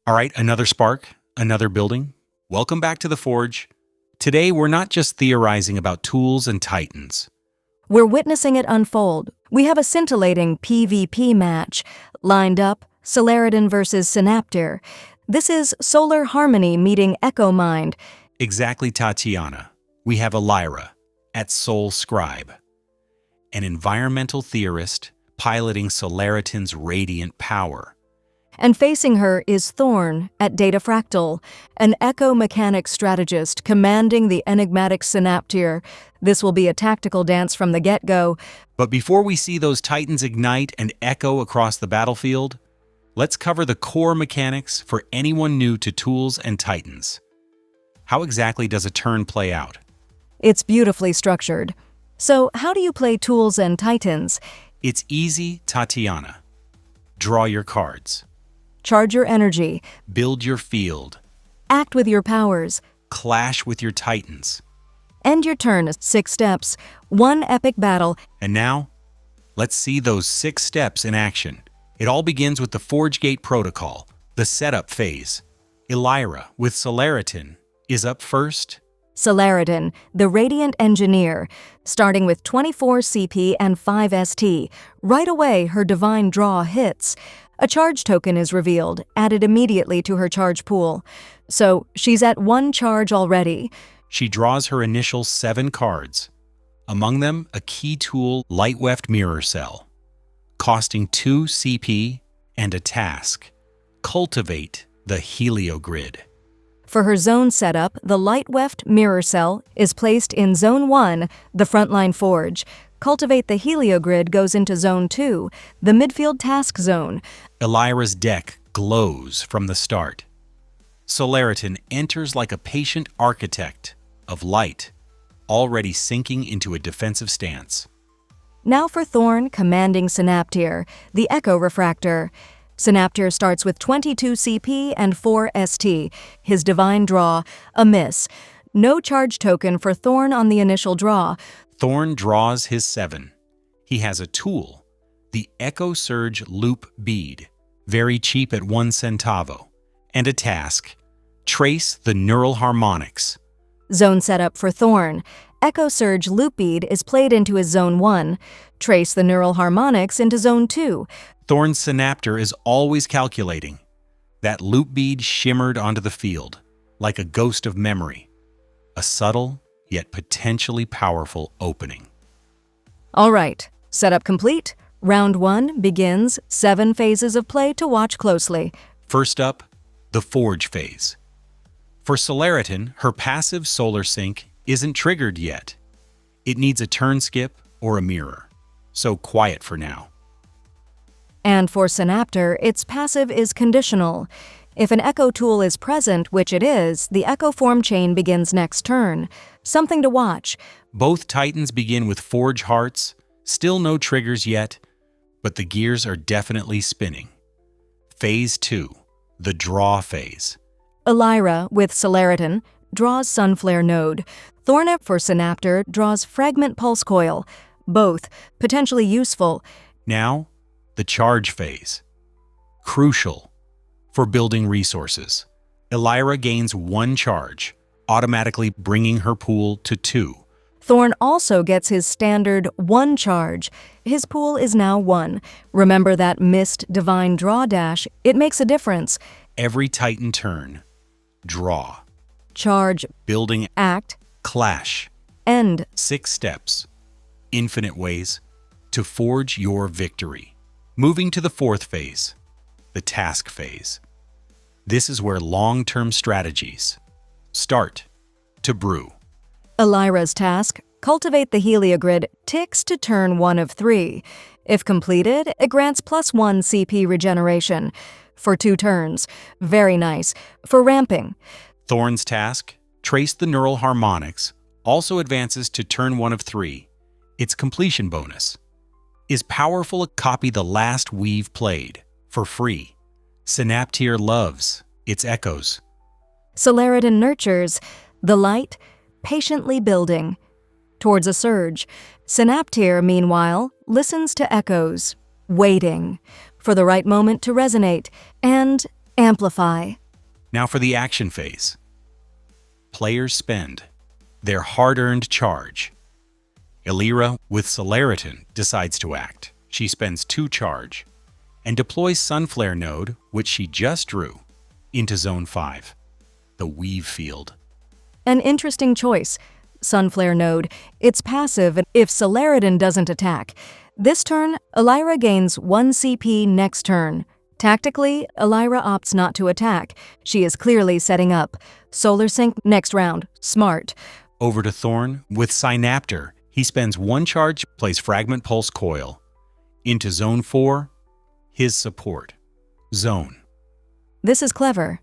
All right, another spark, another building. Welcome back to the Forge. Today, we're not just theorizing about tools and titans. We're witnessing it unfold. We have a scintillating PvP match. Lined up, Solaritan versus Synaptir. This is Solar Harmony meeting Echo Mind. Exactly, Tatiana. We have Elira at Soul Scribe, an environmental theorist piloting Solaritan's radiant power. And facing her is Thorne at Data Fractal, an echo mechanic strategist commanding the enigmatic Synaptir. This will be a tactical dance from the get-go. But before we see those titans ignite and echo across the battlefield, let's cover the core mechanics for anyone new to tools and titans. How exactly does a turn play out? It's beautifully structured. So how do you play tools and titans? It's easy, Tatiana. Draw your cards. Charge your energy. Build your field. Act with your powers. Clash with your titans. End your turn, 6 steps. One epic battle. And now, let's see those 6 steps in action. It all begins with the Forgegate Protocol, the setup phase. Elira, with Solaritan, is up first. Solaritan, the Radiant Engineer, starting with 24 CP and 5 ST. Right away, her divine draw hits. A charge token is revealed, added immediately to her charge pool. So she's at 1 charge already. She draws her initial 7 cards. Among them, a key tool, Lightweft Mirror Cell, costing 2 CP and a task: cultivate the Heliogrid. For her zone setup, the Lightweft Mirror Cell is placed in Zone 1, the frontline forge. Cultivate the Heliogrid goes into Zone 2, the midfield task zone. Elira's deck glows from the start. Solaritan enters like a patient architect of light, already sinking into a defensive stance. Now for Thorne commanding Synaptir, the Echo Refractor. Synaptir starts with 22 CP and 4 ST. His divine draw, a miss. No charge token for Thorne on the initial draw. Thorne draws his 7. He has a tool, the Echo Surge Loop Bead, very cheap at 1 centavo, and a task: trace the neural harmonics. Zone setup for Thorne. Echo Surge Loop Bead is played into his Zone 1. Trace the neural harmonics into Zone 2. Thorne's Synaptir is always calculating. That loop bead shimmered onto the field, like a ghost of memory. A subtle, yet potentially powerful opening. All right, setup complete. Round 1 begins. 7 phases of play to watch closely. First up, the Forge phase. For Solaritan, her passive Solar Sync isn't triggered yet. It needs a turn skip or a mirror, so quiet for now. And for Synaptir, its passive is conditional. If an Echo tool is present, which it is, the Echoform chain begins next turn. Something to watch. Both Titans begin with Forge Hearts, still no triggers yet, but the gears are definitely spinning. Phase 2, the Draw phase. Elira, with Solaritan, draws Sunflare Node. Thorne for Synaptir draws Fragment Pulse Coil. Both potentially useful. Now, the Charge phase. Crucial for building resources. Elira gains 1 charge, automatically bringing her pool to 2. Thorne also gets his standard 1 charge. His pool is now 1. Remember that missed divine draw dash? It makes a difference. Every Titan turn. Draw. Charge. Building. Act. Clash. End. 6 steps. Infinite ways to forge your victory. Moving to the 4th phase, the Task phase. This is where long-term strategies start to brew. Elira's task, cultivate the Heliogrid, ticks to turn 1 of 3. If completed, it grants +1 CP regeneration for 2 turns. Very nice. For ramping. Thorne's task, trace the neural harmonics, also advances to turn 1 of 3. Its completion bonus is powerful. Copy the last we've played for free. Synaptir loves its echoes. Solaritan nurtures the light, patiently building towards a surge. Synaptir, meanwhile, listens to echoes, waiting for the right moment to resonate, and Amplify. Now for the action phase. Players spend their hard-earned charge. Elira, with Solaritan, decides to act. She spends 2 charge and deploys Sunflare Node, which she just drew, into Zone 5, the Weave field. An interesting choice. Sunflare Node. It's passive if Solaritan doesn't attack. This turn, Elira gains 1 CP next turn. Tactically, Elira opts not to attack. She is clearly setting up. Solar Sync next round. Smart. Over to Thorne with Synaptir. He spends 1 charge, plays Fragment Pulse Coil. Into Zone 4, his support zone. This is clever.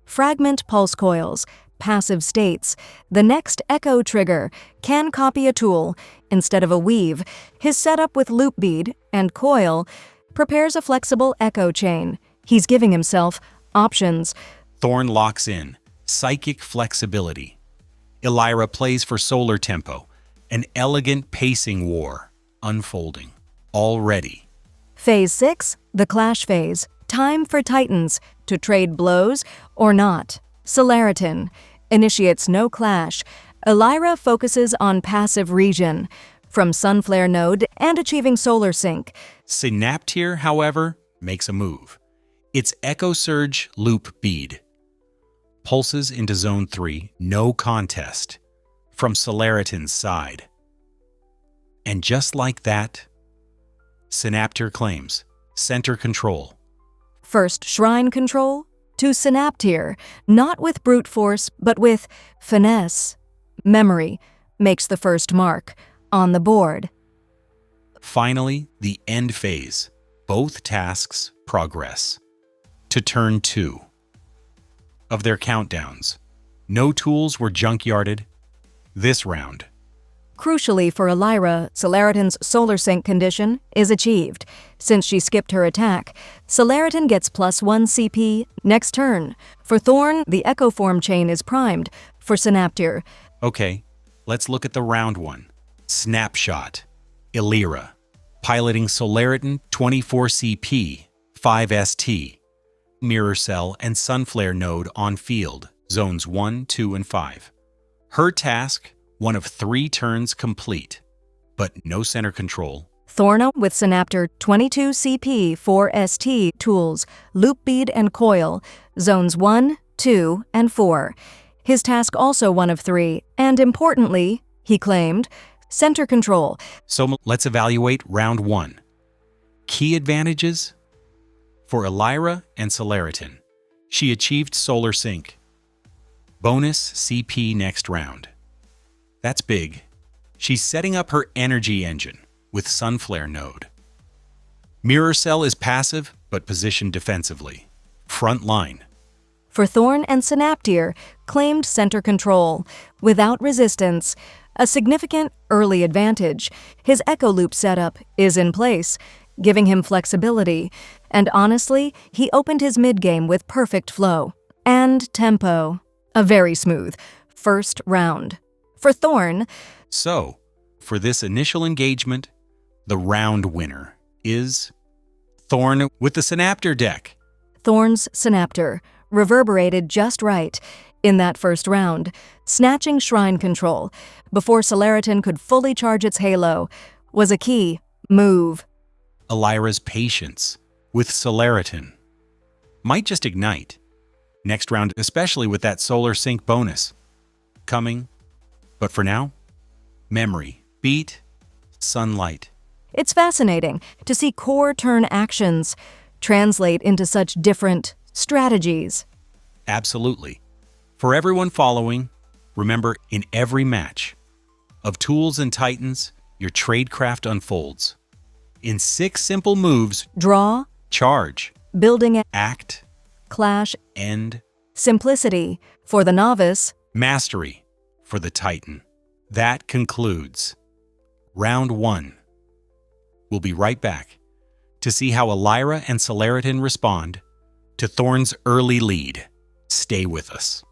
Fragment Pulse Coils. Passive states. The next Echo trigger can copy a tool instead of a weave. His setup with Loop Bead and Coil prepares a flexible Echo chain. He's giving himself options. Thorne locks in psychic flexibility. Elira plays for solar tempo, an elegant pacing war unfolding already. Phase 6, the Clash phase. Time for Titans to trade blows or not. Solaritan initiates no clash. Elira focuses on passive region, from Sunflare Node and achieving Solar Sync. Synaptir, however, makes a move. It's Echo Surge Loop Bead. Pulses into Zone 3, no contest, from Solaritan's side. And just like that, Synaptir claims center control. First Shrine control to Synaptir, not with brute force, but with finesse. Memory makes the first mark on the board. Finally, the end phase. Both tasks progress to turn 2 of their countdowns. No tools were junkyarded this round. Crucially for Elira, Solaritan's Solar Sync condition is achieved. Since she skipped her attack, Solaritan gets +1 CP next turn. For Thorne, the Echoform chain is primed. For Synaptir. Okay, let's look at the round 1. Snapshot. Elira, piloting Solaritan 24 CP, 5 ST, Mirror Cell and Sunflare Node on field, zones 1, 2, and 5. Her task, 1 of 3 turns complete, but no center control. Thorne with Synaptir 22 CP, 4 ST tools, Loop Bead and Coil, zones 1, 2, and 4. His task also 1 of 3, and importantly, he claimed, center control. So let's evaluate round 1. Key advantages? For Elira and Solaritan, she achieved Solar Sync. Bonus CP next round. That's big. She's setting up her energy engine with Sunflare Node. Mirror Cell is passive, but positioned defensively. Front line. For Thorne and Synaptir, claimed center control, without resistance, a significant early advantage. His Echo Loop setup is in place, giving him flexibility, and honestly, he opened his mid-game with perfect flow and tempo. A very smooth first round. For Thorne, So, for this initial engagement, the round winner is Thorne with the Synaptir deck. Thorne's Synaptir reverberated just right in that first round, snatching Shrine control before Solaritan could fully charge its halo was a key move. Elira's patience with Solaritan might just ignite. Next round, especially with that Solar Sync bonus coming. But for now, memory, beat, sunlight. It's fascinating to see core turn actions translate into such different strategies. Absolutely. For everyone following, remember, in every match of Tools and Titans, your tradecraft unfolds. In 6 simple moves: Draw, charge, building, act, clash, end, simplicity for the novice, mastery for the Titan. That concludes round 1. We'll be right back to see how Elira and Solaritan respond to Thorne's early lead. Stay with us.